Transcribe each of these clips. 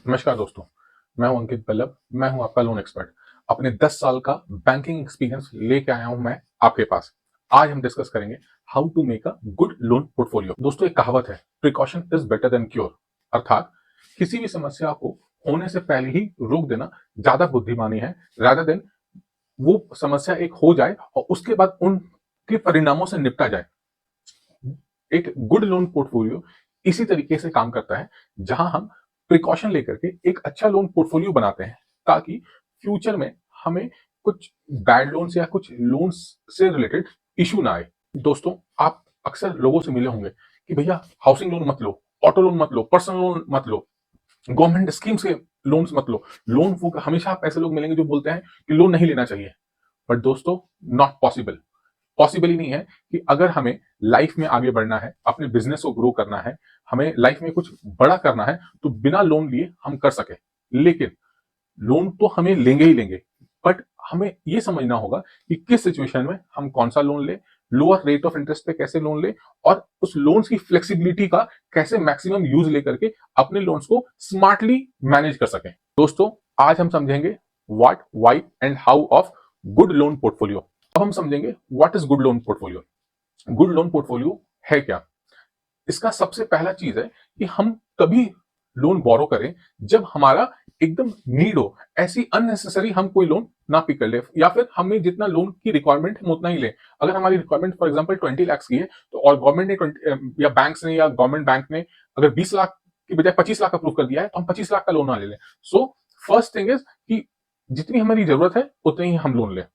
नमस्कार दोस्तों, मैं हूं अंकित पल्लव। मैं हूं आपका लोन एक्सपर्ट। अपने 10 साल का बैंकिंग एक्सपीरियंस लेके आया हूं मैं आपके पास। आज हम डिस्कस करेंगे how to make a good loan portfolio. दोस्तों, एक कहावत है, precaution is better than cure. अर्थात किसी भी समस्या को होने से पहले ही रोक देना ज्यादा बुद्धिमानी है, रादर देन वो समस्या एक हो जाए और उसके बाद उनके परिणामों से निपटा जाए। एक गुड लोन पोर्टफोलियो इसी तरीके से काम करता है, जहां हम प्रिकॉशन लेकर के एक अच्छा लोन पोर्टफोलियो बनाते हैं, ताकि फ्यूचर में हमें कुछ बैड लोन्स या कुछ लोन्स से रिलेटेड इशू ना आए। दोस्तों, आप अक्सर लोगों से मिले होंगे कि भैया हाउसिंग लोन मत लो, ऑटो लोन मत लो, पर्सनल लोन मत लो, गवर्नमेंट स्कीम्स के लोन्स मत लो। लोन वो हमेशा आप ऐसे लोग मिलेंगे जो बोलते हैं कि लोन नहीं लेना चाहिए। बट दोस्तों, नॉट पॉसिबल। पॉसिबल ही नहीं है कि अगर हमें लाइफ में आगे बढ़ना है, अपने बिजनेस को ग्रो करना है, हमें लाइफ में कुछ बड़ा करना है, तो बिना लोन लिए हम कर सके। लेकिन लोन तो हमें लेंगे ही लेंगे, बट हमें यह समझना होगा कि किस सिचुएशन में हम कौन सा लोन ले, लोअर रेट ऑफ इंटरेस्ट पे कैसे लोन ले, और उस लोन्स की फ्लेक्सिबिलिटी का कैसे मैक्सिमम यूज लेकर के अपने लोन्स को स्मार्टली मैनेज कर सकें। दोस्तों, आज हम समझेंगे what, why and how of good loan portfolio. अब हम समझेंगे what is good loan portfolio. Good loan portfolio है क्या। इसका सबसे पहला चीज है कि हम कभी लोन बोरो करें जब हमारा एकदम नीड हो। ऐसी अननेसेसरी हम कोई लोन ना पिक कर ले, या फिर हमें जितना लोन की रिक्वायरमेंट हम उतना ही ले। अगर हमारी रिक्वायरमेंट फॉर एग्जांपल 20 लाख की है, तो और गवर्नमेंट ने 20 या बैंक्स ने या गवर्नमेंट बैंक ने अगर 20 लाख की बजाय 25 लाख अप्रूव कर दिया है, तो हम 25 लाख का लोन ना ले लें। सो फर्स्ट थिंग इज कि जितनी हमारी जरूरत है उतनी ही हम लोन लें।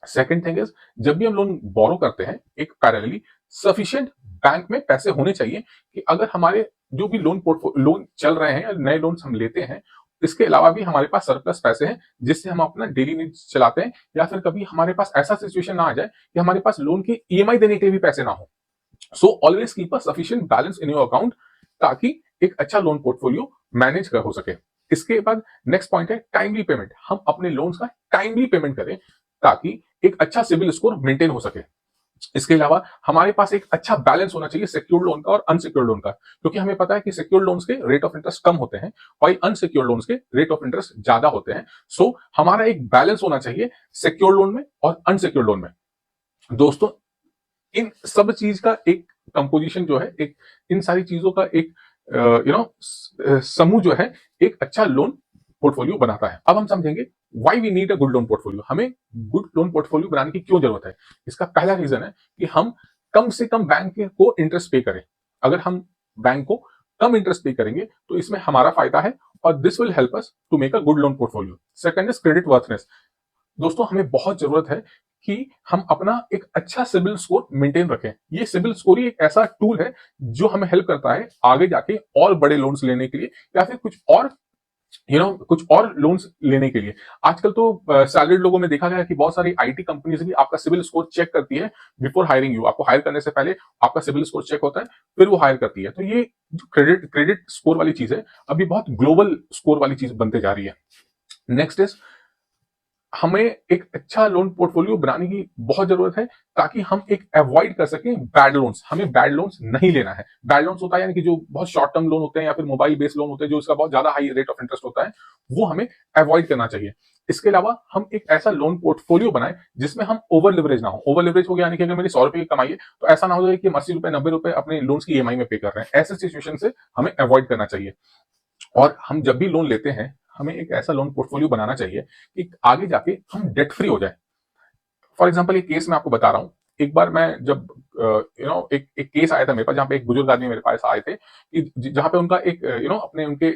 सेकेंड थिंग इज, जब भी हम लोन बोरो करते हैं, एक पैरेलली सफिशिएंट बैंक में पैसे होने चाहिए कि अगर हमारे जो भी लोन चल रहे हैं या नए लोन हम लेते हैं, इसके अलावा भी हमारे पास सरप्लस पैसे हैं जिससे हम अपना डेली नीड्स चलाते हैं, या फिर कभी हमारे पास ऐसा सिचुएशन ना आ जाए कि हमारे पास लोन की ईएमआई देने के लिए भी पैसे ना हो। So always keep a sufficient balance in your account, ताकि एक अच्छा लोन पोर्टफोलियो मैनेज कर हो सके। इसके बाद नेक्स्ट पॉइंट है टाइमली पेमेंट। हम अपने लोन्स का टाइमली पेमेंट करें, ताकि एक अच्छा सिविल स्कोर मेंटेन हो सके। इसके अलावा हमारे पास एक अच्छा बैलेंस होना चाहिए सिक्योर्ड लोन का और अनसिक्योर्ड लोन का, क्योंकि हमें पता है कि सिक्योर्ड लोन्स के रेट ऑफ इंटरेस्ट कम होते हैं, और अनसिक्योर्ड लोन्स के रेट ऑफ इंटरेस्ट ज्यादा होते हैं। सो हमारा एक बैलेंस होना चाहिए सिक्योर्ड लोन में और अनसिक्योर्ड लोन में। दोस्तों, इन सब चीज का एक कंपोजिशन जो है, एक इन सारी चीजों का एक समूह जो है, एक अच्छा लोन पोर्टफोलियो बनाता है। अब हम समझेंगे why we need a good loan portfolio. हमें गुड लोन पोर्टफोलियो बनाने की क्यों जरूरत है। इसका पहला रीजन है कि हम कम से कम बैंक को इंटरेस्ट पे करें। अगर हम बैंक को कम इंटरेस्ट पे करेंगे तो इसमें हमारा फायदा है, और this will help us to make a good loan portfolio. Second is credit worthiness. दोस्तों, हमें बहुत जरूरत है कि हम अपना एक अच्छा सिबिल स्कोर मेंटेन रखें। ये सिबिल स्कोर ही एक ऐसा टूल है जो हमें हेल्प करता है आगे जाके और बड़े लोन्स लेने के लिए, या फिर कुछ और लोन्स लेने के लिए। आजकल तो सैलरीड लोगों में देखा गया है कि बहुत सारी आईटी कंपनीज भी आपका सिबिल स्कोर चेक करती है बिफोर हायरिंग यू। आपको हायर करने से पहले आपका सिबिल स्कोर चेक होता है, फिर वो हायर करती है। तो ये जो क्रेडिट स्कोर वाली चीज है, अभी बहुत ग्लोबल स्कोर वाली चीज बनते जा रही है। नेक्स्ट इज, हमें एक अच्छा लोन पोर्टफोलियो बनाने की बहुत जरूरत है, ताकि हम एक अवॉइड कर सकें बैड लोन्स। हमें बैड लोन्स नहीं लेना है। बैड लोन्स होता है यानी कि जो बहुत शॉर्ट टर्म लोन होते हैं या फिर मोबाइल बेस्ड लोन होते हैं, जो इसका बहुत ज्यादा हाई रेट ऑफ इंटरेस्ट होता है, वो हमें अवॉइड करना चाहिए। इसके अलावा हम एक ऐसा लोन पोर्टफोलियो बनाए जिसमें हम ओवर लिवरेज ना हो। ओवर लिवरेज हो गया यानी कि अगर मेरी 100 रुपए की कमाई है, तो ऐसा ना हो जाए कि हम 80 रुपए 90 रुपए अपने लोन्स की ईएमआई में पे कर रहे हैं। ऐसे सिचुएशन से हमें अवॉइड करना चाहिए। और हम जब भी लोन लेते हैं, हमें एक ऐसा लोन पोर्टफोलियो बनाना चाहिए कि आगे जाके हम डेट फ्री हो जाए। फॉर एग्जाम्पल, एक केस मैं आपको बता रहा हूँ। एक बार मैं जब एक केस आया था मेरे पास, जहाँ पे एक बुजुर्ग आदमी मेरे पास आए थे कि जहाँ पे उनका एक अपने उनके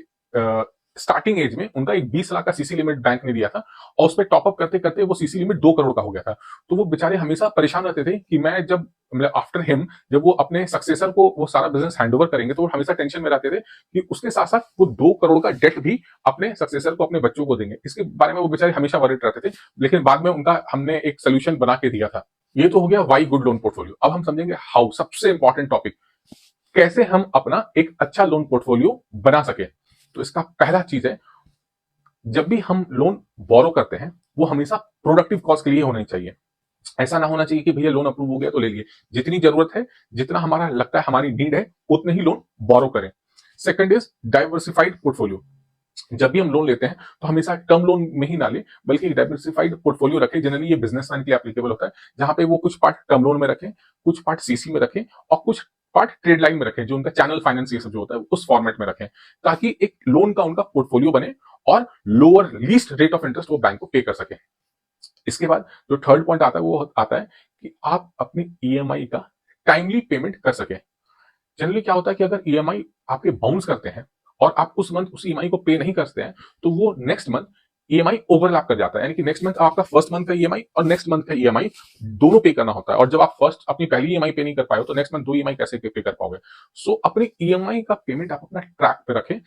स्टार्टिंग एज में उनका एक 20 लाख का सीसी लिमिट बैंक ने दिया था, और उस पर टॉपअप करते करते वो सीसी लिमिट 2 करोड़ का हो गया था। तो वो बेचारे हमेशा परेशान रहते थे कि मैं जब, मतलब आफ्टर हिम, जब वो अपने सक्सेसर को वो सारा बिजनेस हैंड ओवर करेंगे, तो वो हमेशा टेंशन में रहते थे कि उसके साथ साथ वो 2 करोड़ का डेट भी अपने सक्सेसर को, अपने बच्चों को देंगे। इसके बारे में वो बेचारे हमेशा वरिड रहते थे। लेकिन बाद में उनका हमने एक सोल्यूशन बना के दिया था। ये तो हो गया वाई गुड लोन पोर्टफोलियो। अब हम समझेंगे हाउ, सबसे इंपॉर्टेंट टॉपिक, कैसे हम अपना एक अच्छा लोन पोर्टफोलियो बना सके। तो इसका पहला चीज है, जब भी हम लोन बोरो करते हैं, वो हमेशा प्रोडक्टिव कॉज के लिए होना चाहिए। ऐसा ना होना चाहिए कि भैया लोन अप्रूव हो गया तो ले लिए। जितनी जरूरत है, जितना हमारा लगता है हमारी नीड है, उतने ही लोन बोरो करें। Second is diversified portfolio. जब भी हम लोन लेते हैं तो हमेशा टर्म लोन में ही ना ले, बल्कि एक डाइवर्सिफाइड पोर्टफोलियो रखें। जनरली ये बिजनेसमैन के लिए एप्लीकेबल होता है, जहां पे वो कुछ पार्ट टर्म लोन में रखें, कुछ पार्ट सीसी में रखें और कुछ पार्ट ट्रेड लाइन में रखें, जो उनका चैनल फाइनेंस ये सब जो होता है उस फॉर्मेट में रखें, ताकि एक लोन का उनका पोर्टफोलियो बने और lower least rate of interest वो बैंक को पे कर सके। इसके बाद जो थर्ड पॉइंट आता है वो आता है कि आप अपनी ईएमआई का टाइमली पेमेंट कर सके। जनरली क्या होता है कि अगर ईएमआई आपके बाउंस करते हैं और आप उस मंथ उस ईएमआई को पे नहीं करते हैं, तो वो नेक्स्ट मंथ ईएमआई ओवरलैप कर जाता है, यानी कि नेक्स्ट मंथ आपका फर्स्ट मंथ का ईएमआई और नेक्स्ट मंथ का ईएमआई दोनों पे करना होता है। और जब आप फर्स्ट अपनी पहली ईएमआई पे नहीं कर पाए हो, तो नेक्स्ट मंथ दो ईएमआई कैसे पे कर पाओगे? सो अपनी ईएमआई का पेमेंट आप अपना ट्रैक पे रखें,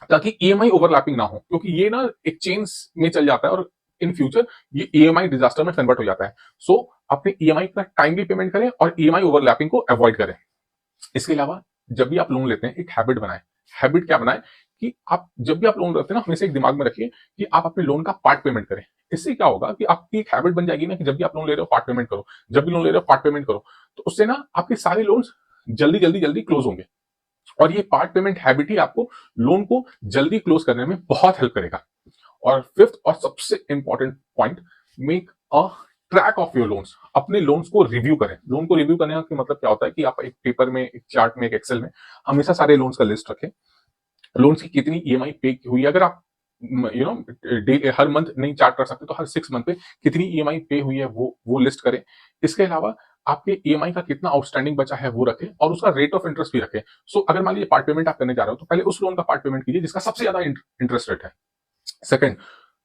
ताकि ईएमआई ओवरलैपिंग ना हो, क्योंकि ये ना एक चेन्स में चल जाता है और इन फ्यूचर ये ईएमआई डिजास्टर में कन्वर्ट हो जाता है। सो अपने ईएमआई का टाइमली पेमेंट करें और ईएमआई ओवरलैपिंग को अवॉइड करें। इसके अलावा जब भी आप लोन लेते हैं, एक हैबिट बनाएं। हैबिट क्या बनाएं कि आप जब भी आप लोन लेते हैं ना, हमेशा एक दिमाग में रखिए कि आप अपने लोन का पार्ट पेमेंट करें। इससे क्या होगा कि आपकी एक हैबिट बन जाएगी ना, कि जब भी आप लोन ले रहे हो पार्ट पेमेंट करो, जब भी लोन ले रहे हो पार्ट पेमेंट करो, तो उससे ना आपके सारे लोन्स जल्दी जल्दी जल्दी क्लोज होंगे। और ये पार्ट पेमेंट हैबिट ही आपको लोन को जल्दी क्लोज करने में बहुत हेल्प करेगा। और फिफ्थ और सबसे important point, make a track of your loans. अपने लोन्स को रिव्यू करें। लोन को रिव्यू करने का मतलब क्या होता है कि आप एक पेपर में, एक चार्ट में, एक एक्सेल में हमेशा सारे लोन्स का लिस्ट रखें। लोन्स की कितनी ईएमआई पे हुई है, अगर आप हर मंथ नहीं चार्ट कर सकते, तो हर 6 मंथ पे कितनी ईएमआई पे हुई है वो लिस्ट करें। इसके अलावा आपके ईएमआई का कितना आउटस्टैंडिंग बचा है वो रखें, और उसका रेट ऑफ इंटरेस्ट भी रखें। सो अगर मान लीजिए पार्ट पेमेंट आप करने जा रहे हो, तो पहले उस लोन का पार्ट पेमेंट कीजिए जिसका सबसे ज्यादा इंटरेस्ट रेट है। सेकंड,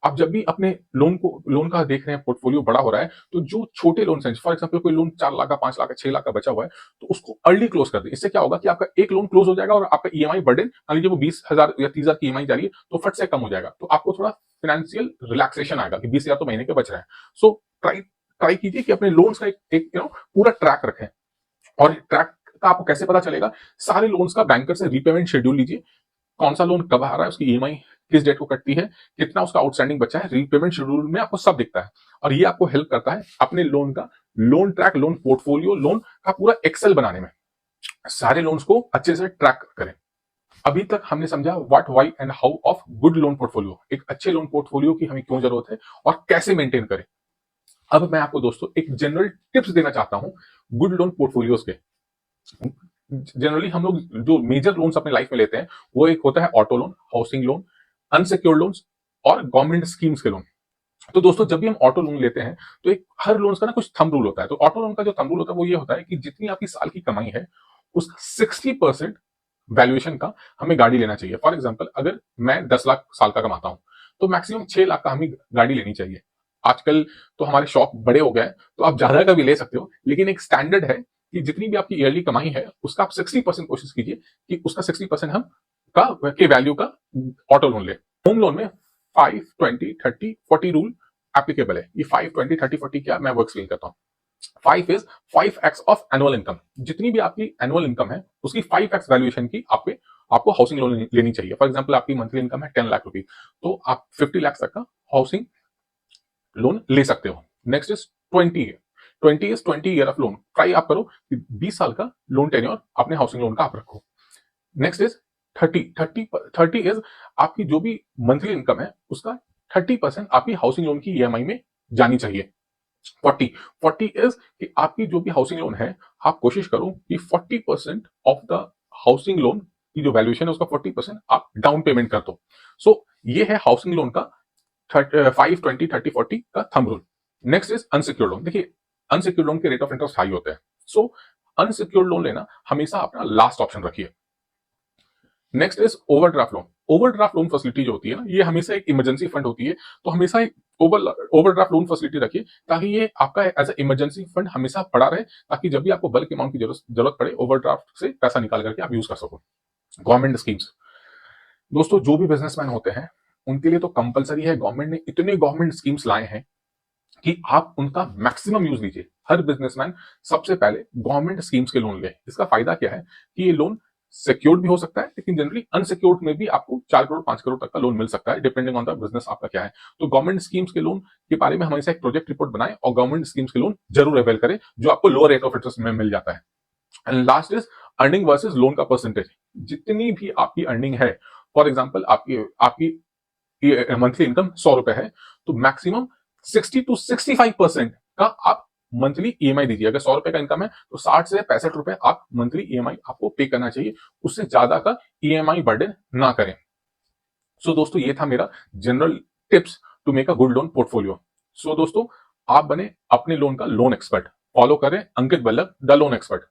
आप जब भी अपने लोन का देख रहे हैं पोर्टफोलियो बड़ा हो रहा है, तो जो छोटे लोन हैं, फॉर एग्जांपल कोई लोन 4 लाख का, 5 लाख का, 6 लाख का बचा हुआ है, तो उसको अर्ली क्लोज कर दे। इससे क्या होगा कि आपका एक लोन क्लोज हो जाएगा और आपका ईएमआई बर्डन, मान लीजिए वो 20,000 या 30,000 की ईएमआई जा रही है, तो फट से कम हो जाएगा। तो आपको थोड़ा फाइनेंशियल रिलैक्सेशन आएगा कि 20,000 तो महीने के बच रहे हैं। सो ट्राई ट्राई कीजिए कि अपने लोन्स का एक पूरा ट्रैक रखें। और ट्रैक का आपको कैसे पता चलेगा? सारे लोन्स का बैंकर से रीपेमेंट शेड्यूल लीजिए। कौन सा लोन कब आ रहा है, उसकी ईएमआई किस डेट को कटती है, कितना उसका आउटस्टैंडिंग बचा है, रीपेमेंट शेड्यूल में आपको सब दिखता है। और ये आपको हेल्प करता है अपने लोन का loan track, loan portfolio, loan का पूरा एक्सेल बनाने में। सारे लोन्स को अच्छे से ट्रैक करें। अभी तक हमने समझा what, why and how of good loan portfolio. एक अच्छे लोन पोर्टफोलियो की हमें क्यों जरूरत है और कैसे मेंटेन करें। अब मैं आपको दोस्तों एक जनरल टिप्स देना चाहता हूं गुड लोन पोर्टफोलियोज के। जनरली हम लोग जो मेजर लोन्स अपने लाइफ में लेते हैं, वो एक होता है auto loan, housing loan, unsecured loans और गवर्नमेंट स्कीम्स के लोन। तो दोस्तों जब भी हम ऑटो लोन लेते हैं, तो एक हर लोन का ना कुछ थंब रूल होता है। तो ऑटो लोन का जो थंब रूल होता है वो ये होता है कि जितनी आपकी साल की कमाई है, उसका 60% वैल्यूएशन का हमें गाड़ी लेना चाहिए। फॉर एग्जाम्पल, अगर मैं 10 लाख साल का कमाता हूं, तो मैक्सिमम 6 लाख का हमें गाड़ी लेनी चाहिए। आजकल तो हमारे शौक बड़े हो गए, तो आप ज्यादा का भी ले सकते हो, लेकिन एक स्टैंडर्ड है कि जितनी भी आपकी ईयरली कमाई है, उसका आप 60% कोशिश कीजिए कि उसका 60% हम के वैल्यू का ऑटो लोन ले। होम लोन में 5, 20, 30, 40 रूल एप्लीकेबल है। ये 5, 20, 30, 40 क्या, मैं वो एक्सप्लेन करता हूँ। 5 is 5x of annual income. जितनी भी आपकी एनुअल इनकम है, उसकी 5x वैल्यूएशन की आपको हाउसिंग लोन लेनी चाहिए। फॉर एग्जाम्पल, आपकी मंथली इनकम है 10 लाख रुपीज, तो आप 50 लाख तक का हाउसिंग लोन ले सकते हो। Next is 20 is 20 year of loan. Try आप करो कि 20 साल का लोन टेन्योर अपने हाउसिंग लोन का आप रखो। नेक्स्ट इज 30 इज आपकी जो भी मंथली इनकम है, उसका 30% आपकी हाउसिंग लोन की ईएमआई में जानी चाहिए। 40 इज कि आपकी जो भी हाउसिंग लोन है, आप कोशिश करो कि 40% ऑफ द हाउसिंग लोन की जो वैल्यूएशन है, उसका 40% आप डाउन पेमेंट कर दो। सो ये है हाउसिंग लोन का 5, 20, 30, 40 का thumb rule. Next is unsecured loan. देखिए, अनसिक्योर्ड लोन के रेट ऑफ इंटरेस्ट हाई होते हैं। सो अनसिक्योर्ड लोन लेना हमेशा अपना लास्ट ऑप्शन रखिए। Next is overdraft loan. Overdraft loan facility जो होती है ना, ये हमेशा एक इमरजेंसी फंड होती है। तो हमेशा एक ओवरड्राफ्ट लोन फैसिलिटी रखिए, ताकि ये आपका एज ए इमरजेंसी फंड हमेशा पड़ा रहे, ताकि जब भी आपको बल्क अमाउंट की जरूरत पड़े, ओवरड्राफ्ट से पैसा निकाल करके आप यूज कर सको। गवर्नमेंट स्कीम्स, दोस्तों जो भी बिजनेसमैन होते हैं, उनके लिए तो कंपलसरी है। गवर्नमेंट ने इतने गवर्नमेंट स्कीम्स लाए हैं कि आप उनका मैक्सिमम यूज लीजिए। हर बिजनेसमैन सबसे पहले गवर्नमेंट स्कीम्स के लोन ले। इसका फायदा क्या है कि ये लोन सिक्योर्ड भी हो सकता है, लेकिन जनरली अनसिक्योर्ड में भी आपको 4 करोड़ 5 करोड़ तक का लोन मिल सकता है, डिपेंडिंग ऑन द बिजनेस आपका क्या है। तो गवर्नमेंट स्कीम्स के लोन के बारे में हमेशा एक प्रोजेक्ट रिपोर्ट बनाएं और गवर्नमेंट स्कीम्स के लोन जरूर अवेल करें, जो आपको लोअर रेट ऑफ इंटरेस्ट में मिल जाता है। And last is earning versus loan का परसेंटेज। जितनी भी आपकी अर्निंग है, फॉर एग्जाम्पल आपकी आपकी मंथली इनकम 100 रुपए है, तो मैक्सिमम 60 to 65% का आप मंथली ईएमआई दीजिए। अगर 100 रुपए का इनकम है तो 60 से 65 रुपए आप मंथली ईएमआई आपको पे करना चाहिए, उससे ज्यादा का ईएमआई बर्डन ना करें। सो दोस्तों ये था मेरा general tips to make a good loan portfolio. So दोस्तों आप बने अपने लोन का लोन एक्सपर्ट, फॉलो करें अंकित बल्लभ द लोन एक्सपर्ट।